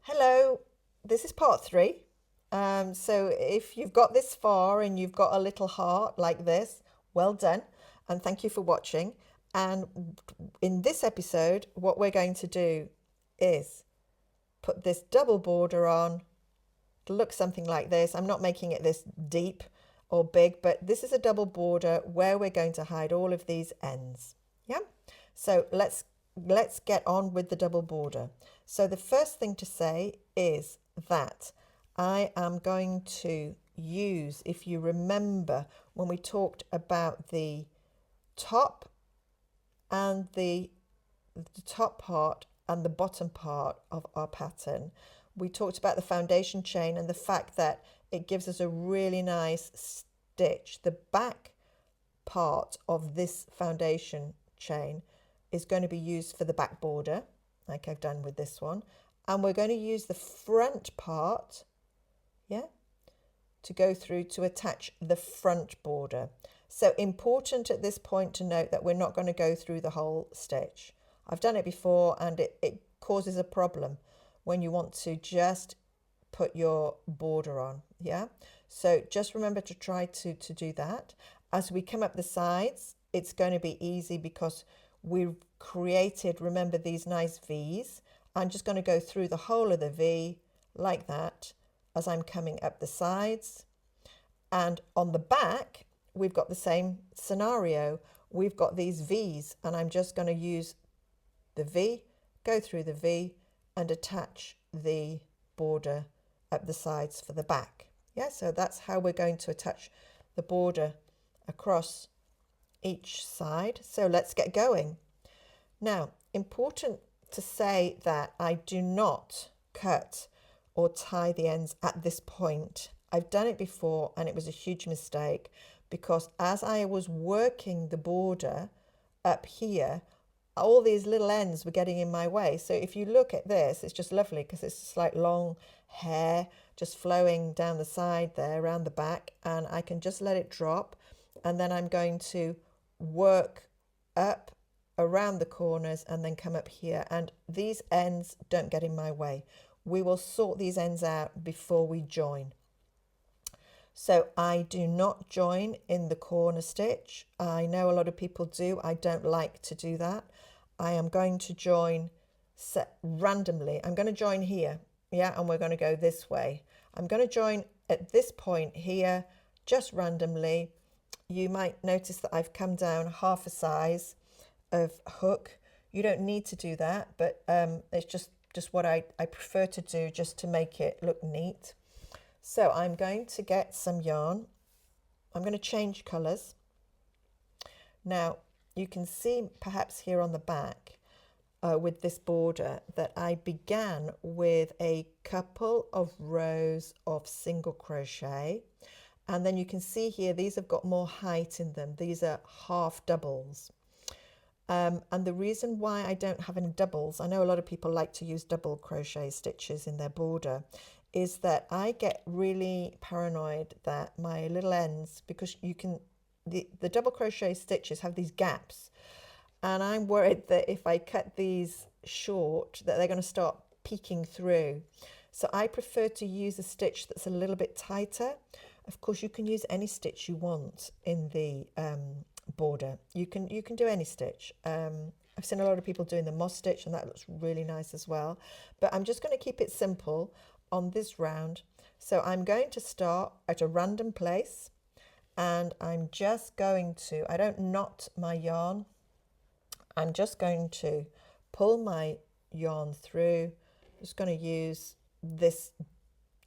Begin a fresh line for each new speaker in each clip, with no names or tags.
Hello, this is part three. So if you've got this far and you've got a little heart like this, well done, and thank you for watching. And in this episode, what we're going to do is put this double border on. It'll look something like this. I'm not making it this deep or big, but this is a double border where we're going to hide all of these ends. Yeah. So let's get on with the double border. So the first thing to say is that I am going to use, if you remember when we talked about the top and the top part and the bottom part of our pattern, we talked about the foundation chain and the fact that it gives us a really nice stitch. The back part of this foundation chain is going to be used for the back border, like I've done with this one, and we're going to use the front part, yeah, to go through to attach the front border. So important at this point to note that we're not going to go through the whole stitch. I've done it before and it causes a problem when you want to just put your border on, yeah? So just remember to try to do that. As we come up the sides, it's going to be easy because we've created, remember, these nice V's. I'm just going to go through the whole of the V like that as I'm coming up the sides. And on the back, we've got the same scenario. We've got these V's and I'm just going to use the V, go through the V and attach the border up the sides for the back. Yeah, so that's how we're going to attach the border across each side. So let's get going. Now, important to say that I do not cut or tie the ends at this point. I've done it before and it was a huge mistake because as I was working the border up here, all these little ends were getting in my way. So if you look at this, it's just lovely because it's just like long hair just flowing down the side there around the back, and I can just let it drop, and then I'm going to work up around the corners and then come up here, and these ends don't get in my way. We will sort these ends out before we join. So I do not join in the corner stitch. I know a lot of people do. I don't like to do that. I am going to join randomly. I'm going to join here, yeah, and we're going to go this way. I'm going to join at this point here, just randomly. You might notice that I've come down half a size of hook. You don't need to do that, but it's just what I prefer to do just to make it look neat. So I'm going to get some yarn. I'm going to change colours. Now you can see perhaps here on the back with this border that I began with a couple of rows of single crochet, and then you can see here these have got more height in them. These are half doubles. And the reason why I don't have any doubles, I know a lot of people like to use double crochet stitches in their border, is that I get really paranoid that my little ends, because you can, the double crochet stitches have these gaps, and I'm worried that if I cut these short that they're going to start peeking through. So I prefer to use a stitch that's a little bit tighter. Of course you can use any stitch you want in the border. You can do any stitch. I've seen a lot of people doing the moss stitch and that looks really nice as well, but I'm just going to keep it simple on this round. So I'm going to start at a random place and I'm just going to, I don't knot my yarn, I'm just going to pull my yarn through. I'm just going to use this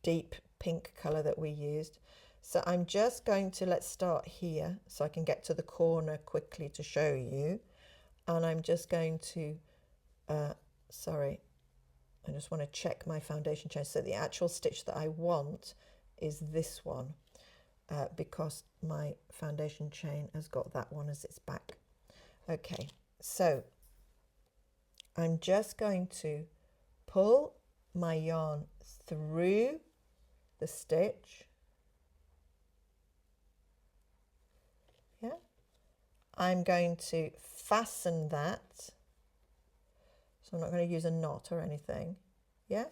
deep pink colour that we used. So I'm just going to, let's start here so I can get to the corner quickly to show you. And I'm just going to, sorry, I just want to check my foundation chain. So the actual stitch that I want is this one because my foundation chain has got that one as its back. Okay, so I'm just going to pull my yarn through the stitch. Yeah, I'm going to fasten that. So I'm not going to use a knot or anything. Yeah,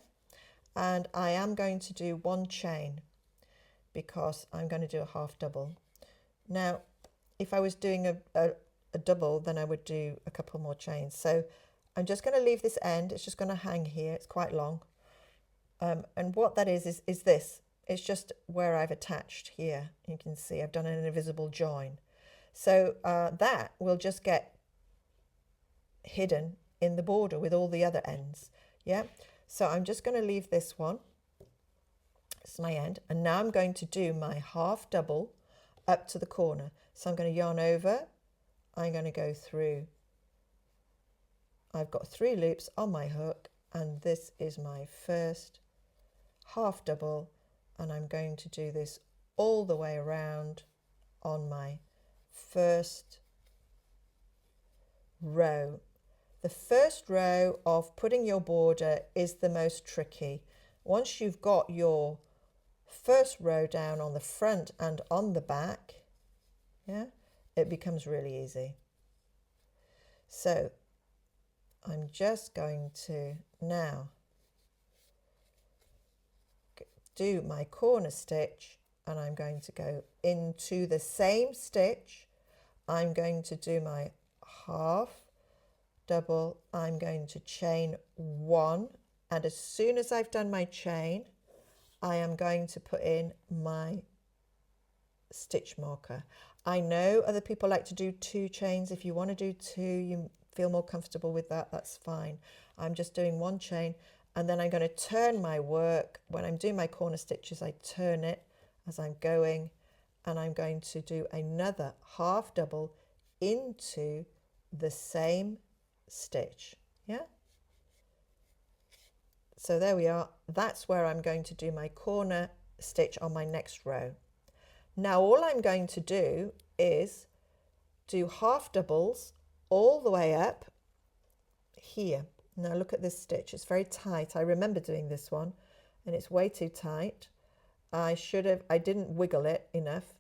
and I am going to do one chain because I'm going to do a half double. Now, if I was doing a double, then I would do a couple more chains. So I'm just going to leave this end. It's just going to hang here. It's quite long. And what that is this. It's just where I've attached here. You can see I've done an invisible join. So that will just get hidden in the border with all the other ends. Yeah. So I'm just going to leave this one. It's my end. And now I'm going to do my half double up to the corner. So I'm going to yarn over. I'm going to go through. I've got 3 loops on my hook, and this is my first half double, and I'm going to do this all the way around on my first row. The first row of putting your border is the most tricky. Once you've got your first row down on the front and on the back, yeah, it becomes really easy. So I'm just going to now do my corner stitch, and I'm going to go into the same stitch. I'm going to do my half double. I'm going to chain 1, and as soon as I've done my chain, I am going to put in my stitch marker. I know other people like to do 2 chains. If you want to do 2, you feel more comfortable with that, that's fine. I'm just doing 1 chain, and then I'm going to turn my work. When I'm doing my corner stitches, I turn it as I'm going, and I'm going to do another half double into the same stitch. Yeah, so there we are. That's where I'm going to do my corner stitch on my next row. Now all I'm going to do is do half doubles all the way up here. Now look at this stitch, it's very tight. I remember doing this one and it's way too tight. I didn't wiggle it enough,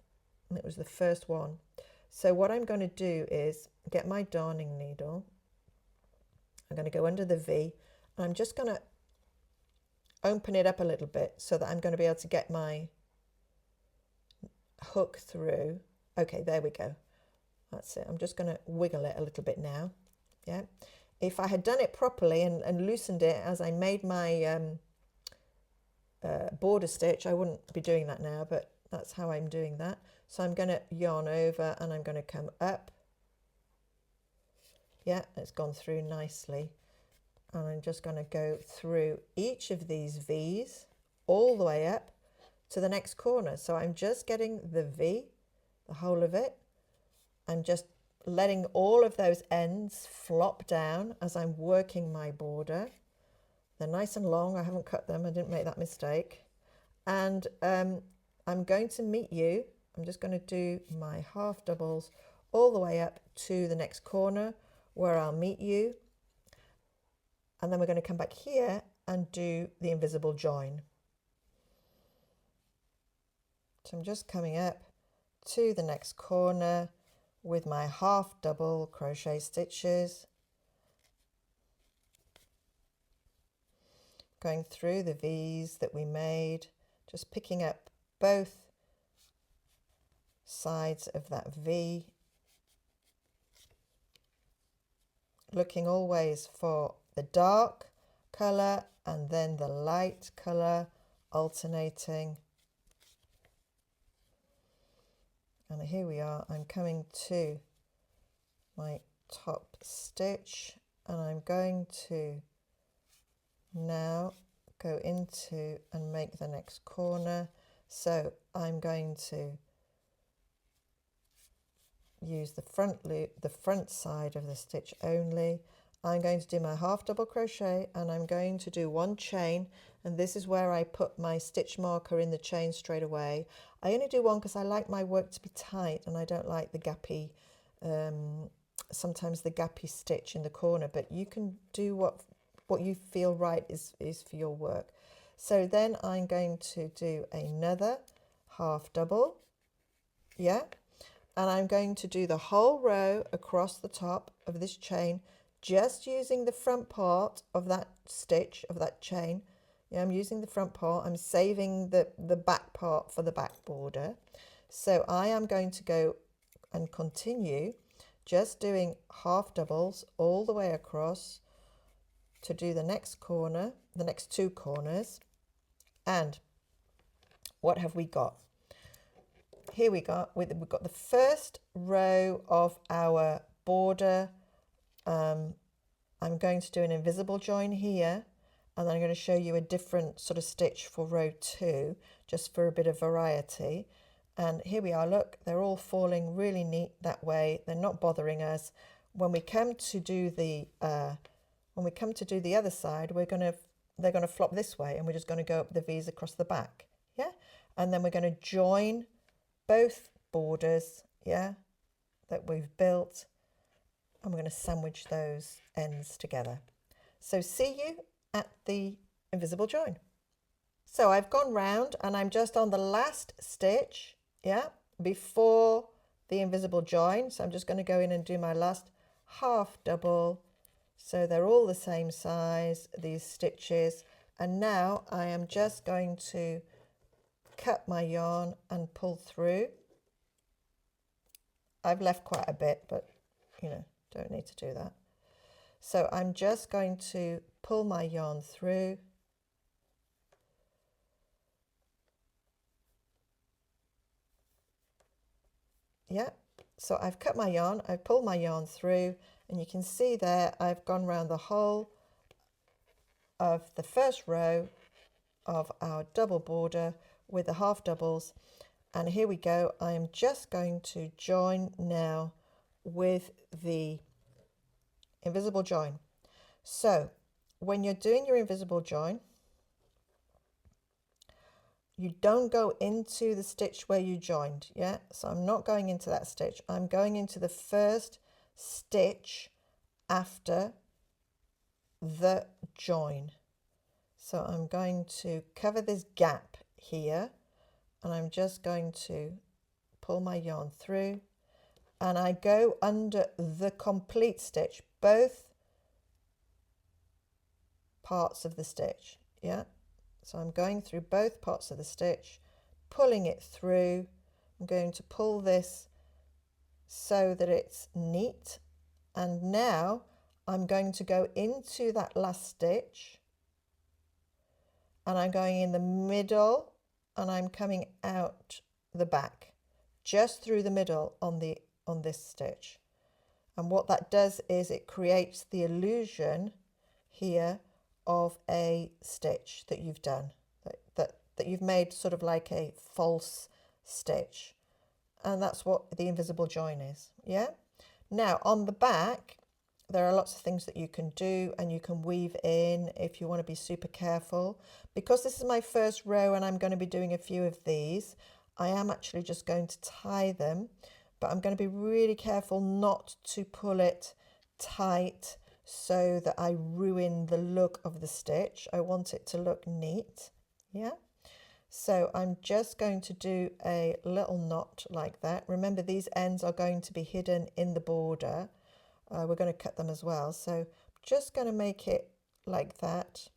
and it was the first one. So what I'm going to do is get my darning needle. I'm going to go under the V, and I'm just going to open it up a little bit so that I'm going to be able to get my hook through. Okay, there we go. That's it. I'm just going to wiggle it a little bit now. Yeah. If I had done it properly and loosened it as I made my border stitch, I wouldn't be doing that now, but that's how I'm doing that. So I'm going to yarn over and I'm going to come up. Yeah, it's gone through nicely. And I'm just going to go through each of these V's all the way up to the next corner. So I'm just getting the V, the whole of it. I'm just letting all of those ends flop down as I'm working my border. They're nice and long. I haven't cut them. I didn't make that mistake. And I'm going to meet you. I'm just going to do my half doubles all the way up to the next corner where I'll meet you. And then we're going to come back here and do the invisible join. So I'm just coming up to the next corner with my half double crochet stitches, going through the V's that we made, just picking up both sides of that V, looking always for the dark colour and then the light colour, alternating. And here we are. I'm coming to my top stitch, and I'm going to now go into and make the next corner. So I'm going to use the front loop, the front side of the stitch only. I'm going to do my half double crochet, and I'm going to do 1 chain, and this is where I put my stitch marker in the chain straight away. I only do 1 because I like my work to be tight, and I don't like the gappy, sometimes the gappy stitch in the corner, but you can do what you feel right is for your work. So then I'm going to do another half double, yeah, and I'm going to do the whole row across the top of this chain, just using the front part of that stitch, of that chain, Yeah, I'm using the front part. I'm saving the back part for the back border. So I am going to go and continue just doing half doubles all the way across to do the next corner, the next two corners. And what have we got? Here we've got the first row of our border. I'm going to do an invisible join here, and then I'm going to show you a different sort of stitch for row 2, just for a bit of variety. And here we are, look, they're all falling really neat that way. They're not bothering us. When we come to do the other side, they're going to flop this way, and we're just going to go up the V's across the back. Yeah, and then we're going to join both borders, yeah, that we've built, and we're going to sandwich those ends together. So see you at the invisible join. So I've gone round and I'm just on the last stitch, yeah, before the invisible join. So I'm just going to go in and do my last half double. So they're all the same size, these stitches. And now I am just going to cut my yarn and pull through. I've left quite a bit, but you know, don't need to do that. So I'm just going to pull my yarn through. Yeah, so I've cut my yarn, I've pulled my yarn through, and you can see there I've gone around the whole of the first row of our double border with the half doubles. And here we go. I am just going to join now with the invisible join. So when you're doing your invisible join, you don't go into the stitch where you joined, yeah? So I'm not going into that stitch. I'm going into the first stitch after the join. So I'm going to cover this gap here, and I'm just going to pull my yarn through, and I go under the complete stitch, both parts of the stitch, yeah? So I'm going through both parts of the stitch, pulling it through. I'm going to pull this so that it's neat. And now I'm going to go into that last stitch, and I'm going in the middle, and I'm coming out the back, just through the middle on this stitch. And what that does is it creates the illusion here of a stitch that you've done, that you've made sort of like a false stitch. And that's what the invisible join is, yeah? Now on the back, there are lots of things that you can do, and you can weave in if you want to be super careful. Because this is my first row and I'm going to be doing a few of these, I am actually just going to tie them, but I'm going to be really careful not to pull it tight so that I ruin the look of the stitch. I want it to look neat, yeah? So I'm just going to do a little knot like that. Remember, these ends are going to be hidden in the border. We're going to cut them as well. So just going to make it like that.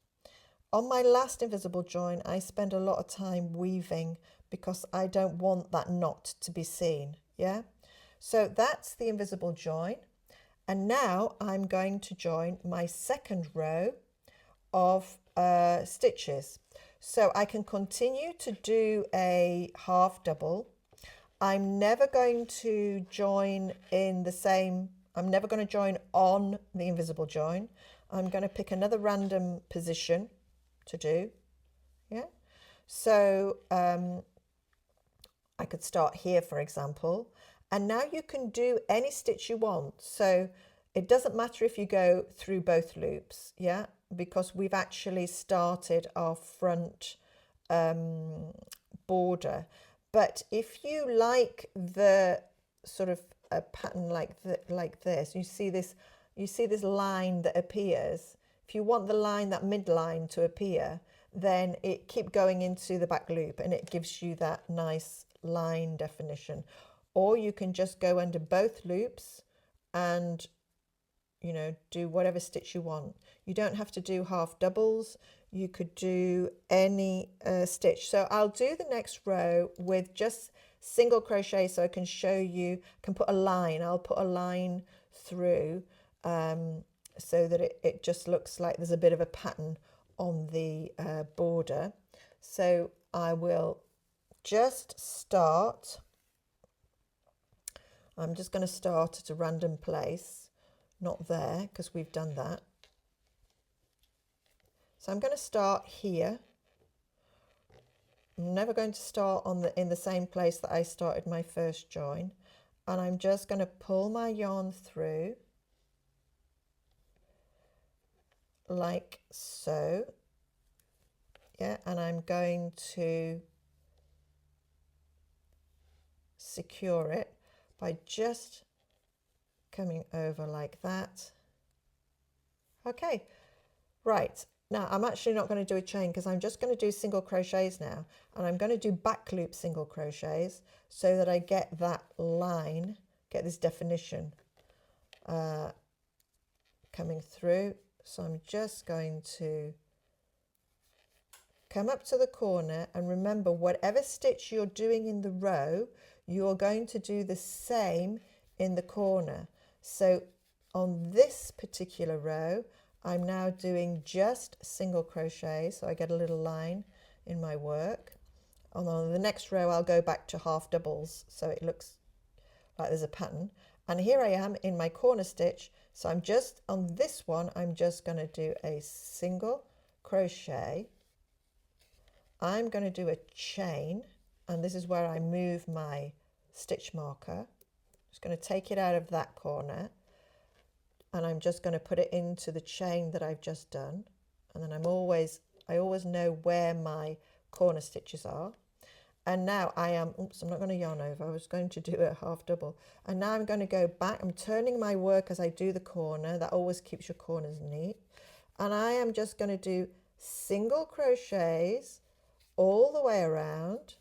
On my last invisible join, I spend a lot of time weaving because I don't want that knot to be seen, yeah? So that's the invisible join. And now I'm going to join my second row of stitches. So I can continue to do a half double. I'm never going to join in the same, I'm never going to join on the invisible join. I'm going to pick another random position to do, yeah? So I could start here, for example, and now you can do any stitch you want. So it doesn't matter if you go through both loops, yeah, because we've actually started our front border. But if you like the sort of a pattern like this, you see this line that appears. If you want the line, that midline to appear, then it keep going into the back loop and it gives you that nice line definition. Or you can just go under both loops and, you know, do whatever stitch you want. You don't have to do half doubles. you could do any stitch. So I'll do the next row with just single crochet so I can show you, can put a line. I'll put a line through so that it just looks like there's a bit of a pattern on the border. So I will just start. I'm just going to start at a random place, not there because we've done that. So I'm going to start here. I'm never going to start in the same place that I started my first join, and I'm just going to pull my yarn through like so. Yeah, and I'm going to secure it by just coming over like that. Okay, right. Now I'm actually not going to do a chain because I'm just going to do single crochets now, and I'm going to do back loop single crochets so that I get that line, get this definition coming through. So I'm just going to come up to the corner, and remember, whatever stitch you're doing in the row, you're going to do the same in the corner. So on this particular row, I'm now doing just single crochet, so I get a little line in my work. And on the next row, I'll go back to half doubles, so it looks like there's a pattern. And here I am in my corner stitch. So I'm just, on this one, I'm just going to do a single crochet. I'm going to do a chain, and this is where I move my stitch marker. Just going to take it out of that corner, and I'm just going to put it into the chain that I've just done. And then I always know where my corner stitches are. And now I am, oops, I'm not going to yarn over. I was going to do a half double. And now I'm going to go back. I'm turning my work as I do the corner. That always keeps your corners neat. And I am just going to do single crochets all the way around,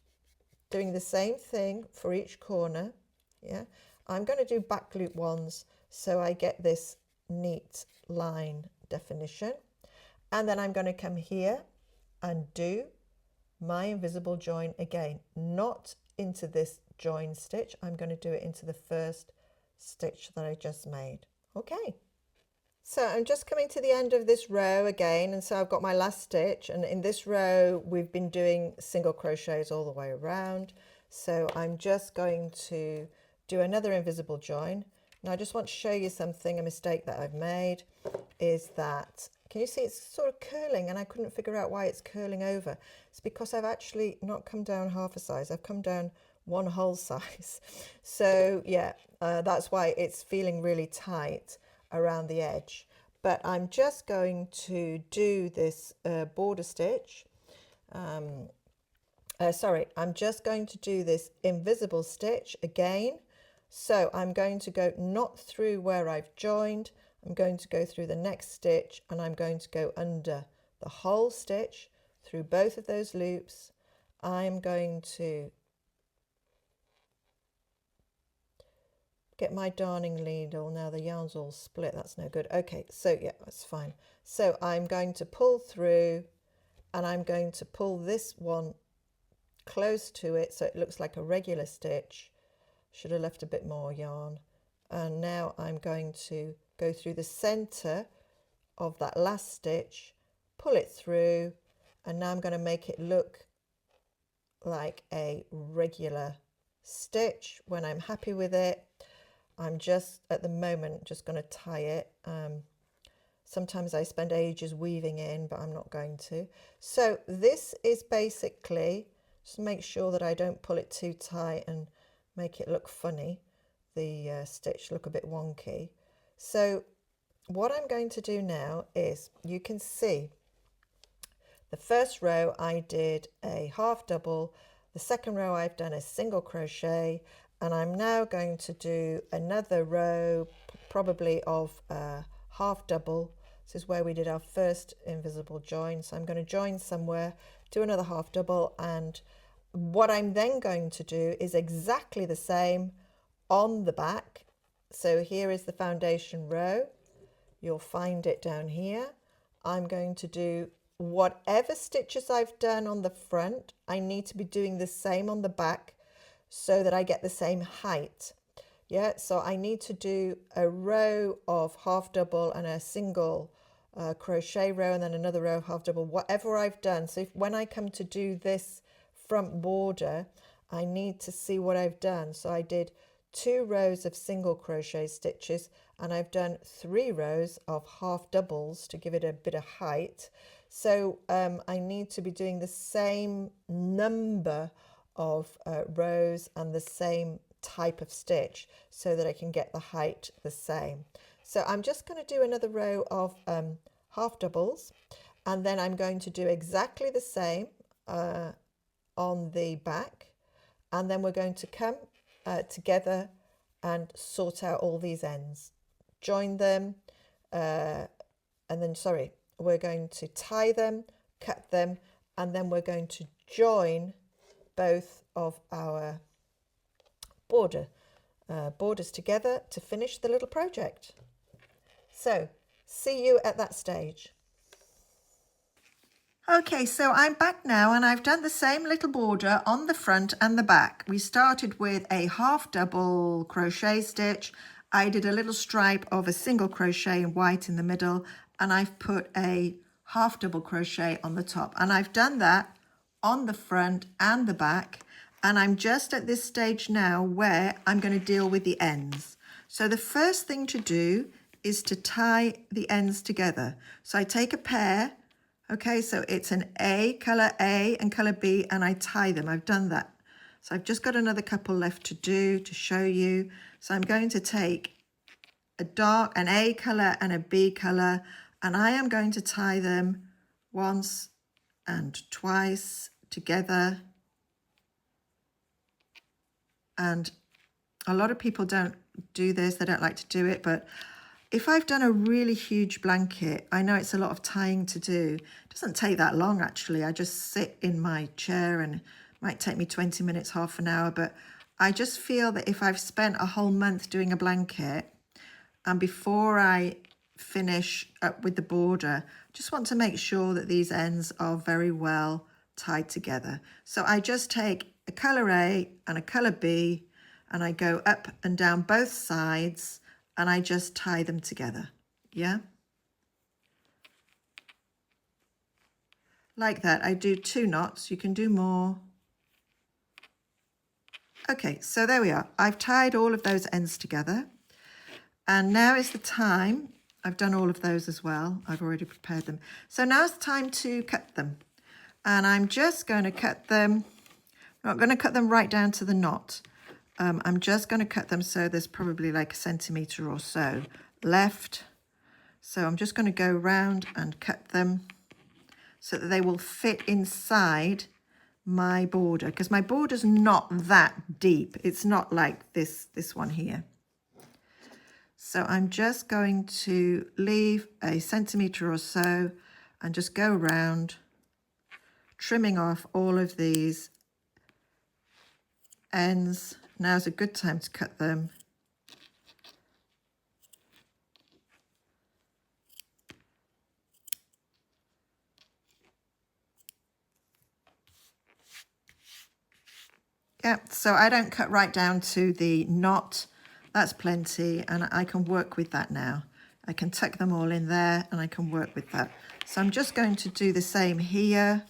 doing the same thing for each corner. Yeah, I'm going to do back loop ones so I get this neat line definition. And then I'm going to come here and do my invisible join again, not into this join stitch. I'm going to do it into the first stitch that I just made. Okay. So I'm just coming to the end of this row again, and so I've got my last stitch, and in this row we've been doing single crochets all the way around. So I'm just going to do another invisible join. Now I just want to show you something, a mistake that I've made is that, can you see it's sort of curling, and I couldn't figure out why it's curling over. It's because I've actually not come down half a size, I've come down one whole size. So yeah, that's why it's feeling really tight around the edge. But I'm just going to do this border stitch. Sorry, I'm just going to do this invisible stitch again. So I'm going to go not through where I've joined, I'm going to go through the next stitch, and I'm going to go under the whole stitch through both of those loops. I'm going to get my darning needle. Now the yarn's all split, that's no good. Okay, so yeah, that's fine. So I'm going to pull through, and I'm going to pull this one close to it so it looks like a regular stitch. Should have left a bit more yarn. And now I'm going to go through the center of that last stitch, pull it through, and now I'm going to make it look like a regular stitch. When I'm happy with it, I'm just at the moment just going to tie it. Sometimes I spend ages weaving in, but I'm not going to. So this is basically, just make sure that I don't pull it too tight and make it look funny, the stitch look a bit wonky. So what I'm going to do now is, you can see the first row I did a half double, the second row I've done a single crochet, and I'm now going to do another row probably of half double. This is where we did our first invisible join, so I'm going to join somewhere, do another half double, and what I'm then going to do is exactly the same on the back. So here is the foundation row, you'll find it down here. I'm going to do whatever stitches I've done on the front, I need to be doing the same on the back so that I get the same height. Yeah, so I need to do a row of half double and a single crochet row, and then another row of half double, whatever I've done. So when I come to do this front border, I need to see what I've done. So I did 2 rows of single crochet stitches, and I've done 3 rows of half doubles to give it a bit of height. So I need to be doing the same number of rows and the same type of stitch so that I can get the height the same. So I'm just going to do another row of half doubles, and then I'm going to do exactly the same on the back, and then we're going to come together and sort out all these ends, join them, and then we're going to tie them, cut them, and then we're going to join both of our borders together to finish the little project. So see you at that stage. Okay, so I'm back now, and I've done the same little border on the front and the back. We started with a half double crochet stitch. I did a little stripe of a single crochet in white in the middle, and I've put a half double crochet on the top, and I've done that on the front and the back. And I'm just at this stage now where I'm going to deal with the ends. So the first thing to do is to tie the ends together. So I take a pair, okay, so it's an color A and color B, and I tie them. I've done that. So I've just got another couple left to do to show you. So I'm going to take an A color and a B color, and I am going to tie them once and twice together. And a lot of people don't do this, they don't like to do it, but if I've done a really huge blanket, I know it's a lot of tying to do. It doesn't take that long actually. I just sit in my chair, and it might take me 20 minutes, half an hour, but I just feel that if I've spent a whole month doing a blanket, and before I finish up with the border, just want to make sure that these ends are very well tied together. So I just take a color A and a color B, and I go up and down both sides, and I just tie them together. Yeah, like that. I do 2 knots. You can do more. Okay, so there we are. I've tied all of those ends together, and now is the time. I've done all of those as well. I've already prepared them. So now it's time to cut them, and I'm just going to cut them. I'm not going to cut them right down to the knot. I'm just going to cut them so there's probably like 1 centimetre or so left. So I'm just going to go round and cut them so that they will fit inside my border, because my border's not that deep. It's not like this one here. So I'm just going to leave 1 centimetre or so and just go around, trimming off all of these ends. Now's a good time to cut them. Yeah, so I don't cut right down to the knot. That's plenty, and I can work with that now. I can tuck them all in there, and I can work with that. So I'm just going to do the same here.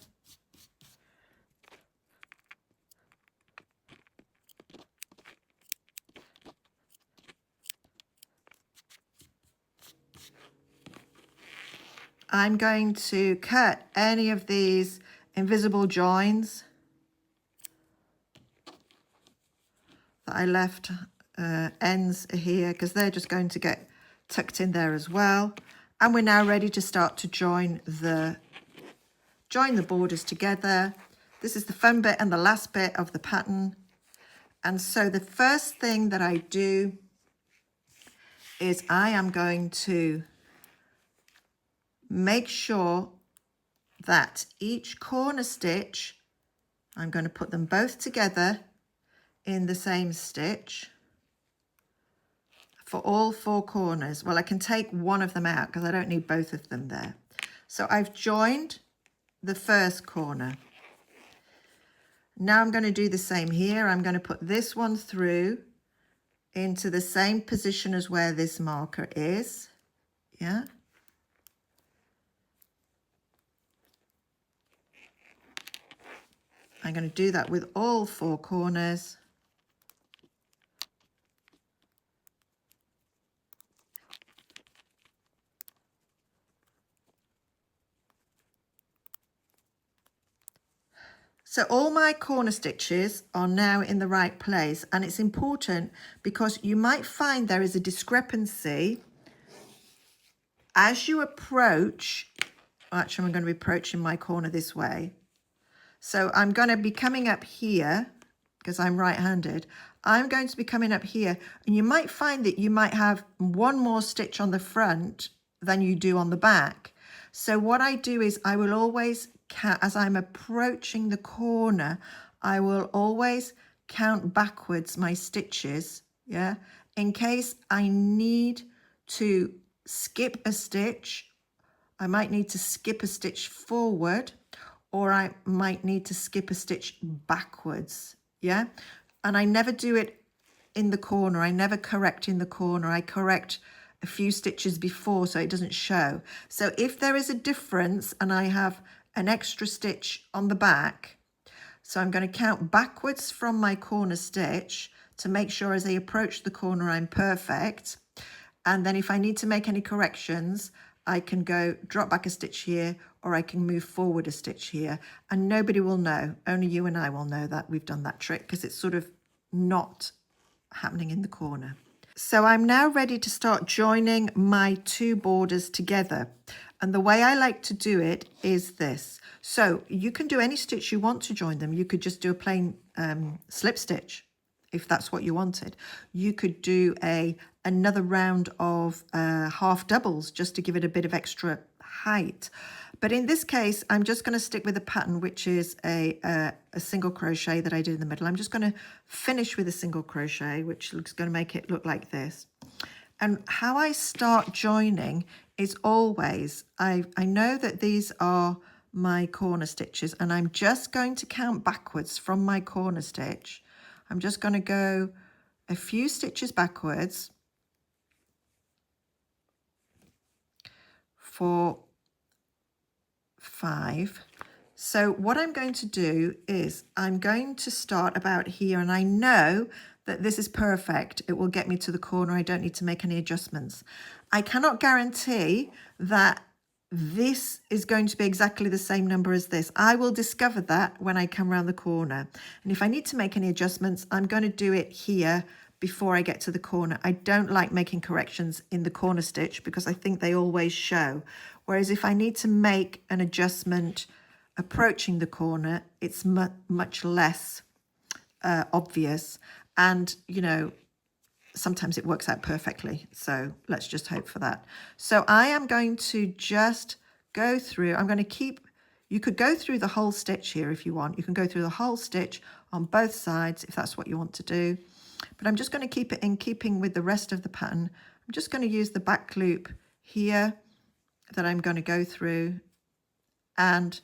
I'm going to cut any of these invisible joins that I left ends here, because they're just going to get tucked in there as well. And we're now ready to start to join the borders together. This is the fun bit and the last bit of the pattern. And so the first thing that I do is I am going to make sure that each corner stitch, I'm going to put them both together in the same stitch for all 4 corners. Well, I can take one of them out because I don't need both of them there. So I've joined the first corner. Now I'm going to do the same here. I'm going to put this one through into the same position as where this marker is. Yeah. I'm going to do that with all 4 corners. So all my corner stitches are now in the right place, and it's important because you might find there is a discrepancy as you approach. Actually, I'm going to be approaching my corner this way. So I'm going to be coming up here because I'm right-handed. I'm going to be coming up here, and you might find that you might have one more stitch on the front than you do on the back. So what I do is I will always count, as I'm approaching the corner, I will always count backwards my stitches, yeah, in case I need to skip a stitch. I might need to skip a stitch forward, or I might need to skip a stitch backwards, yeah? And I never do it in the corner. I never correct in the corner. I correct a few stitches before so it doesn't show. So if there is a difference and I have an extra stitch on the back, so I'm going to count backwards from my corner stitch to make sure as I approach the corner I'm perfect. And then if I need to make any corrections, I can go drop back a stitch here, or I can move forward a stitch here, and nobody will know. Only you and I will know that we've done that trick, because it's sort of not happening in the corner. So I'm now ready to start joining my 2 borders together. And the way I like to do it is this. So you can do any stitch you want to join them. You could just do a plain slip stitch if that's what you wanted. You could do another round of half doubles just to give it a bit of extra height. But in this case, I'm just going to stick with a pattern which is a single crochet that I did in the middle. I'm just going to finish with a single crochet, which is going to make it look like this. And how I start joining is always, I know that these are my corner stitches, and I'm just going to count backwards from my corner stitch. I'm just going to go a few stitches backwards for 5. So what I'm going to do is I'm going to start about here, and I know that this is perfect. It will get me to the corner. I don't need to make any adjustments. I cannot guarantee that this is going to be exactly the same number as this. I will discover that when I come around the corner. And if I need to make any adjustments, I'm going to do it here before I get to the corner. I don't like making corrections in the corner stitch because I think they always show. Whereas if I need to make an adjustment approaching the corner, it's much less obvious. And, you know, sometimes it works out perfectly. So let's just hope for that. So I am going to just go through. I'm going to keep, you could go through the whole stitch here if you want. You can go through the whole stitch on both sides if that's what you want to do. But I'm just going to keep it in keeping with the rest of the pattern. I'm just going to use the back loop here that I'm going to go through, and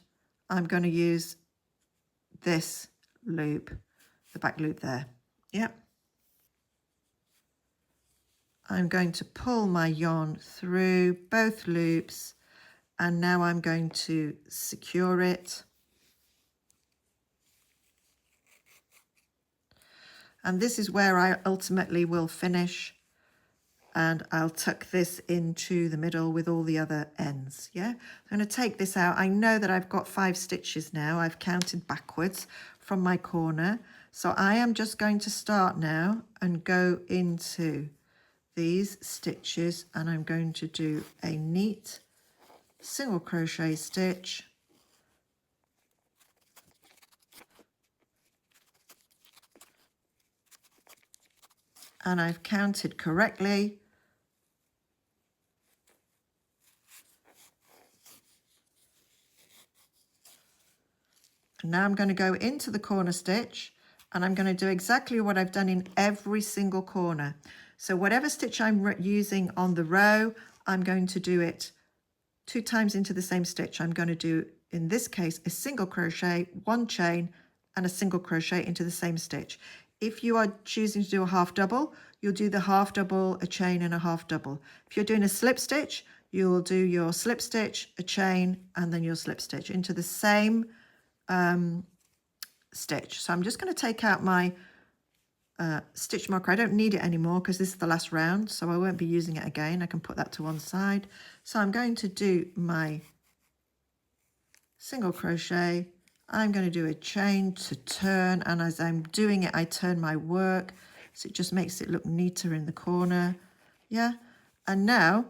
I'm going to use this loop, the back loop there. Yep. I'm going to pull my yarn through both loops, and now I'm going to secure it. And this is where I ultimately will finish, and I'll tuck this into the middle with all the other ends. Yeah, I'm going to take this out. I know that I've got 5 stitches now. I've counted backwards from my corner. So I am just going to start now and go into these stitches, and I'm going to do a neat single crochet stitch, and I've counted correctly. And now I'm going to go into the corner stitch, and I'm going to do exactly what I've done in every single corner. So whatever stitch I'm using on the row, I'm going to do it 2 times into the same stitch. I'm going to do in this case, a single crochet, one chain and a single crochet into the same stitch. If you are choosing to do a half double, you'll do the half double, a chain and a half double. If you're doing a slip stitch, you'll do your slip stitch, a chain, and then your slip stitch into the same stitch. So I'm just going to take out my stitch marker. I don't need it anymore because this is the last round, so I won't be using it again. I can put that to one side. So I'm going to do my single crochet. I'm going to do a chain to turn, and as I'm doing it, I turn my work, so it just makes it look neater in the corner. Yeah, and now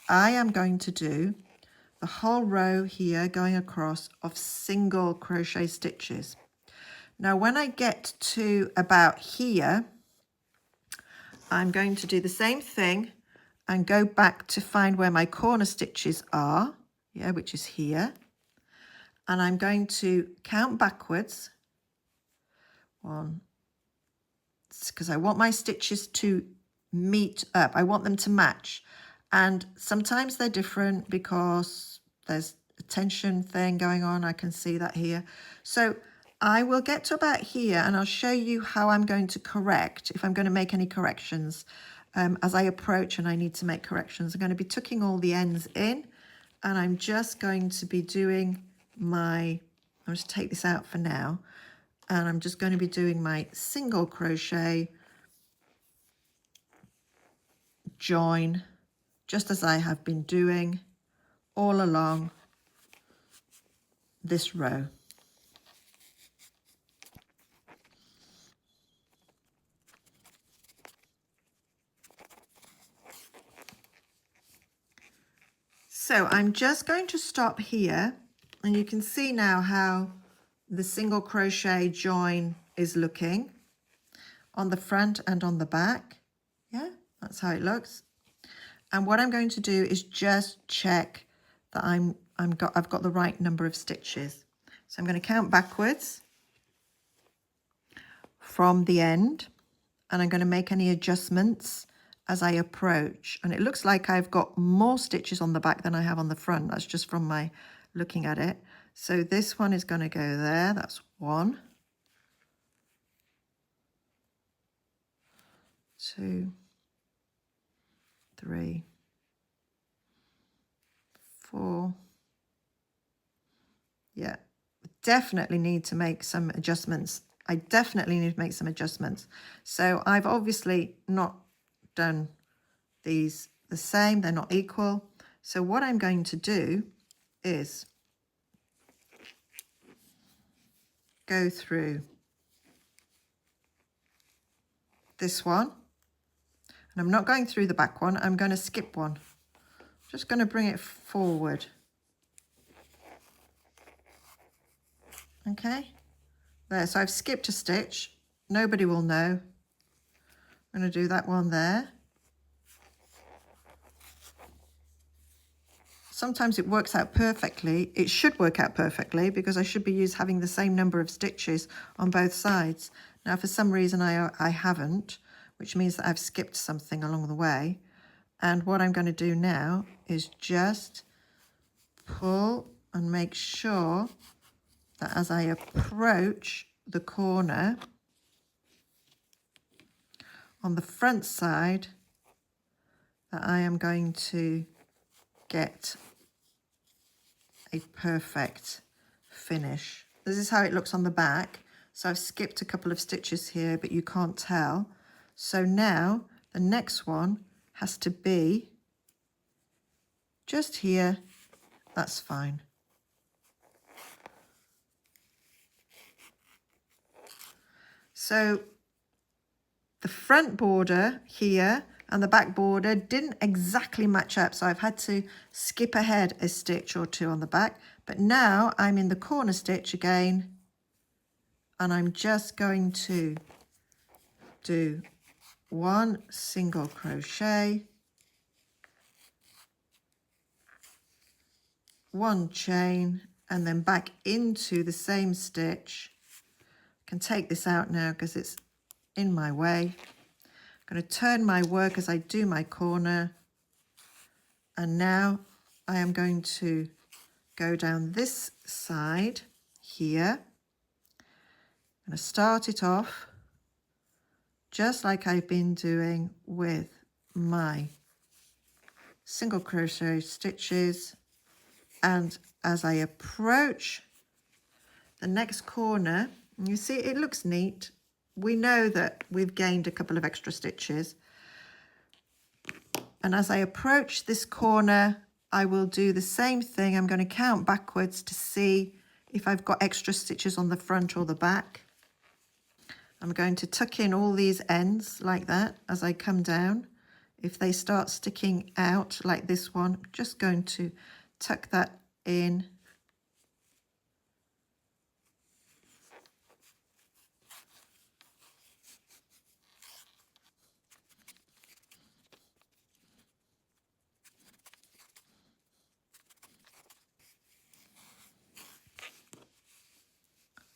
I am going to do the whole row here going across of single crochet stitches. Now when I get to about here, I'm going to do the same thing and go back to find where my corner stitches are, yeah, which is here. And I'm going to count backwards. One, because I want my stitches to meet up. I want them to match. And sometimes they're different because there's a tension thing going on. I can see that here. So I will get to about here and I'll show you how I'm going to correct, if I'm going to make any corrections as I approach and I need to make corrections. I'm going to be tucking all the ends in, and I'm just going to be doing my, I'll just take this out for now, and I'm just going to be doing my single crochet join, just as I have been doing all along this row. So I'm just going to stop here, and you can see now how the single crochet join is looking on the front and on the back. Yeah, that's how it looks. And what I'm going to do is just check that I've got the right number of stitches. So I'm going to count backwards from the end, and I'm going to make any adjustments as I approach. And it looks like I've got more stitches on the back than I have on the front. That's just from my looking at it. So this one is going to go there. That's 1, 2, 3, 4. Yeah, definitely need to make some adjustments. I definitely need to make some adjustments. So I've obviously not done these the same. They're not equal. So what I'm going to do is go through this one, and I'm not going through the back one. I'm going to skip one. Just going to bring it forward. Okay, there. So I've skipped a stitch. Nobody will know. I'm going to do that one there. Sometimes it works out perfectly. It should work out perfectly because I should be having the same number of stitches on both sides. Now, for some reason, I haven't, which means that I've skipped something along the way. And what I'm going to do now is just pull and make sure that as I approach the corner on the front side, that I am going to get a perfect finish. This is how it looks on the back. So I've skipped a couple of stitches here, but you can't tell. So now the next one has to be just here. That's fine. So the front border here and the back border didn't exactly match up, so I've had to skip ahead a stitch or two on the back. But now I'm in the corner stitch again, and I'm just going to do 1 single crochet, 1 chain, and then back into the same stitch. I can take this out now because it's in my way. I'm going to turn my work as I do my corner, and now I am going to go down this side here. I'm going to start it off just like I've been doing with my single crochet stitches, and as I approach the next corner, you see it looks neat. We know that we've gained a couple of extra stitches, and as I approach this corner I will do the same thing. I'm going to count backwards to see if I've got extra stitches on the front or the back. I'm going to tuck in all these ends like that as I come down. If they start sticking out like this one, I'm just going to tuck that in.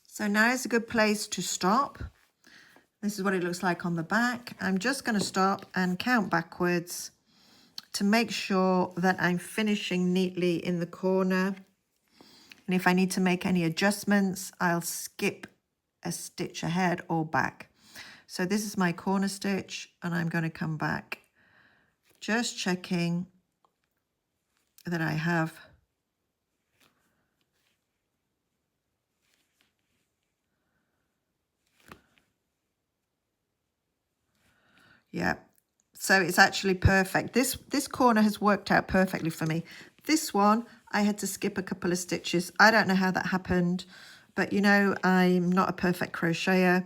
So now is a good place to stop. This is what it looks like on the back. I'm just going to stop and count backwards to make sure that I'm finishing neatly in the corner. And if I need to make any adjustments, I'll skip a stitch ahead or back. So this is my corner stitch, and I'm going to come back, just checking that I have so it's actually perfect. This corner has worked out perfectly for me. This one I had to skip a couple of stitches. I don't know how that happened, but you know, I'm not a perfect crocheter,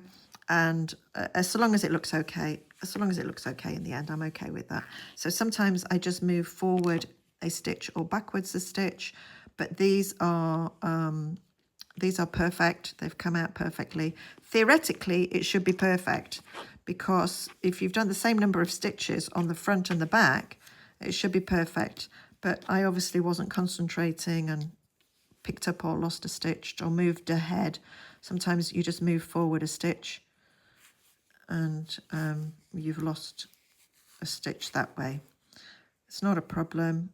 and as long as it looks okay, in the end, I'm okay with that. So sometimes I just move forward a stitch or backwards a stitch, but these are perfect. They've come out perfectly. Theoretically, it should be perfect, because if you've done the same number of stitches on the front and the back, it should be perfect. But I obviously wasn't concentrating and picked up or lost a stitch or moved ahead. Sometimes you just move forward a stitch and you've lost a stitch that way. It's not a problem.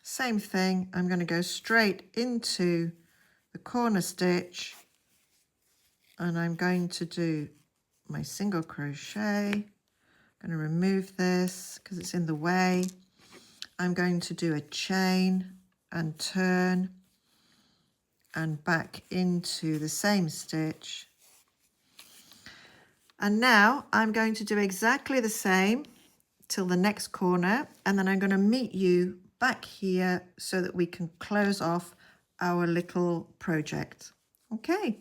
Same thing, I'm going to go straight into the corner stitch, and I'm going to do my single crochet. I'm going to remove this because it's in the way. I'm going to do a chain and turn and back into the same stitch. And now I'm going to do exactly the same till the next corner, and then I'm going to meet you back here so that we can close off our little project. Okay,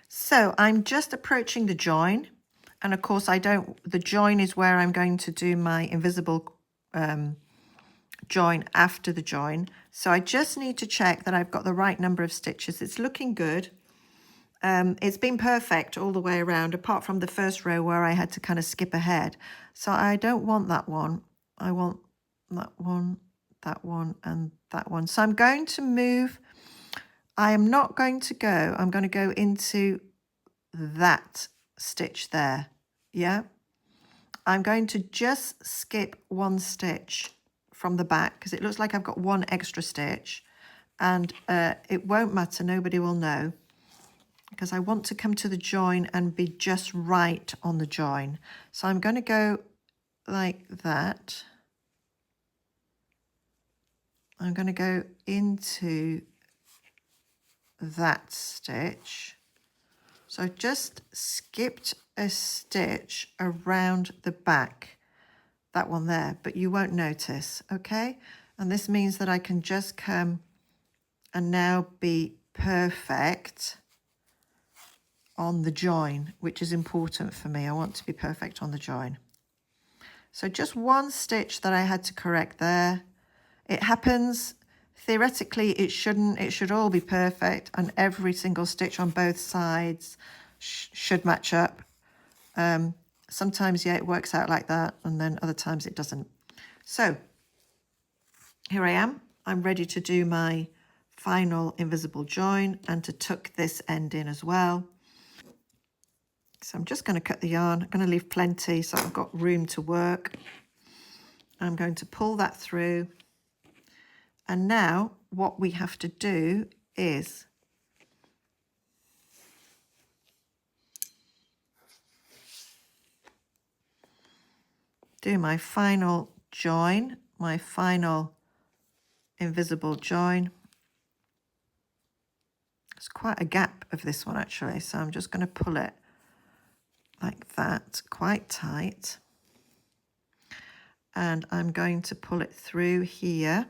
so I'm just approaching the join, and of course the join is where I'm going to do my invisible join after the join. So I just need to check that I've got the right number of stitches. It's looking good. It's been perfect all the way around, apart from the first row where I had to kind of skip ahead. So I don't want that one. I want that one, and that one. So I'm going to move. I am not going to go. I'm going to go into that stitch there. Yeah. I'm going to just skip one stitch from the back because it looks like I've got one extra stitch, and it won't matter. Nobody will know, because I want to come to the join and be just right on the join. So I'm going to go like that. I'm going to go into that stitch. So I just skipped a stitch around the back, that one there, but you won't notice, okay? And this means that I can just come and now be perfect on the join, which is important for me. I want to be perfect on the join. So just one stitch that I had to correct there. It happens. Theoretically, it shouldn't. It should all be perfect, and every single stitch on both sides should match up. Sometimes, yeah, it works out like that, and then other times it doesn't. So here I am. I'm ready to do my final invisible join and to tuck this end in as well. So I'm just going to cut the yarn. I'm going to leave plenty so I've got room to work. I'm going to pull that through. And now what we have to do is do my final join, my final invisible join. It's quite a gap of this one actually, so I'm just going to pull it like that, quite tight. And I'm going to pull it through here.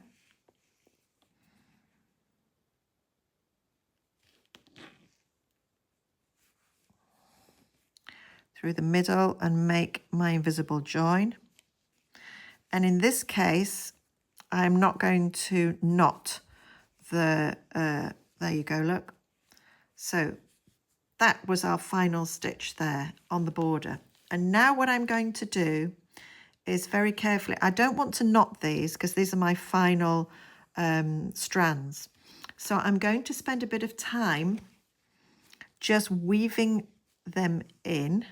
Through the middle and make my invisible join. And in this case, I'm not going to knot the, there you go, look. So that was our final stitch there on the border. And now what I'm going to do is very carefully, I don't want to knot these because these are my final strands. So I'm going to spend a bit of time just weaving them in,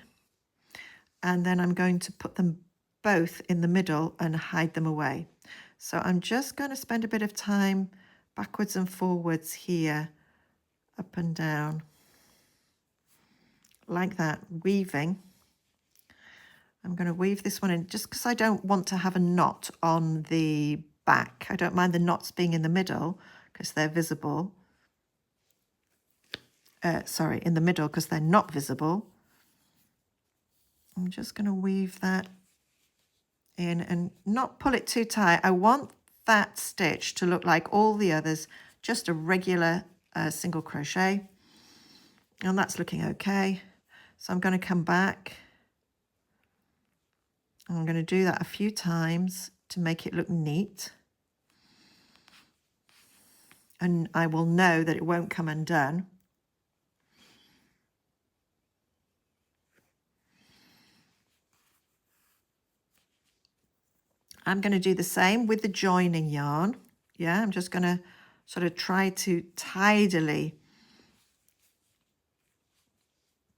and then I'm going to put them both in the middle and hide them away. So I'm just going to spend a bit of time backwards and forwards here, up and down, like that, weaving. I'm going to weave this one in just because I don't want to have a knot on the back. I don't mind the knots being in the middle because they're visible. Sorry, in the middle because they're not visible. I'm just going to weave that in and not pull it too tight. I want that stitch to look like all the others, just a regular single crochet. And that's looking okay. So I'm going to come back. I'm going to do that a few times to make it look neat. And I will know that it won't come undone. I'm going to do the same with the joining yarn. Yeah, I'm just going to sort of try to tidily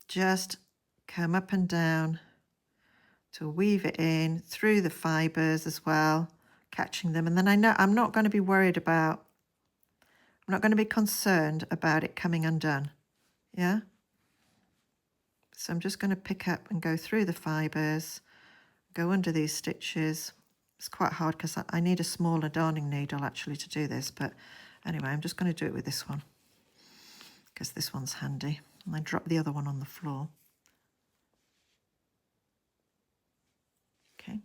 just come up and down to weave it in through the fibers as well, catching them. And then I know I'm not going to be worried about, I'm not going to be concerned about it coming undone. Yeah. So I'm just going to pick up and go through the fibers, go under these stitches. It's quite hard because I need a smaller darning needle actually to do this. But anyway, I'm just going to do it with this one because this one's handy. And I drop the other one on the floor. Okay.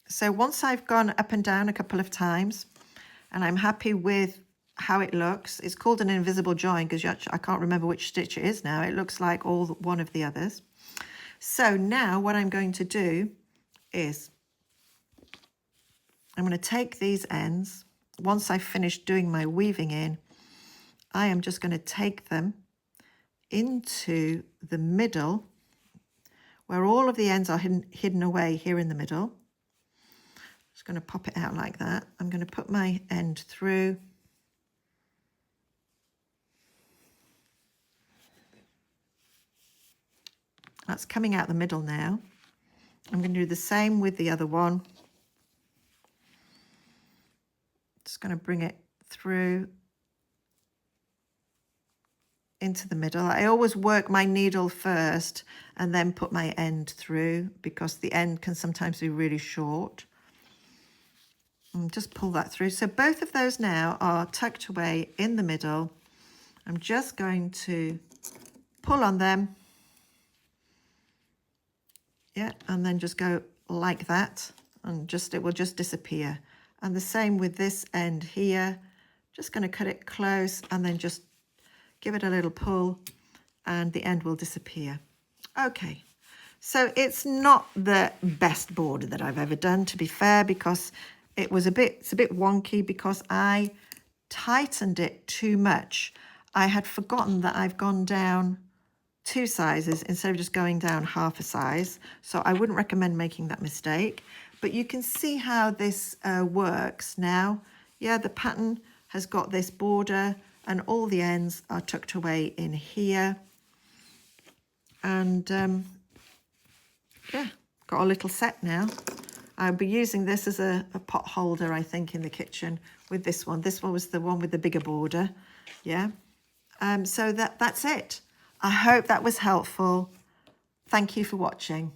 So once I've gone up and down a couple of times and I'm happy with how it looks, it's called an invisible join because I can't remember which stitch it is now. It looks like one of the others. So now what I'm going to do is I'm going to take these ends. Once I've finished doing my weaving in, I am just going to take them into the middle where all of the ends are hidden away here in the middle. Just going to pop it out like that. I'm going to put my end through. That's coming out the middle now. I'm going to do the same with the other one. Just going to bring it through into the middle. I always work my needle first and then put my end through because the end can sometimes be really short. And just pull that through. So both of those now are tucked away in the middle. I'm just going to pull on them. Yeah, and then just go like that and it will just disappear. And the same with this end here. Just going to cut it close and then just give it a little pull and the end will disappear. Okay, so it's not the best border that I've ever done, to be fair, because it's a bit wonky because I tightened it too much. I had forgotten that I've gone down 2 sizes instead of just going down half a size. So I wouldn't recommend making that mistake. But you can see how this works now. Yeah, the pattern has got this border and all the ends are tucked away in here. And yeah, got a little set now. I'll be using this as a pot holder, I think, in the kitchen with this one. This one was the one with the bigger border. Yeah. So that's it. I hope that was helpful. Thank you for watching.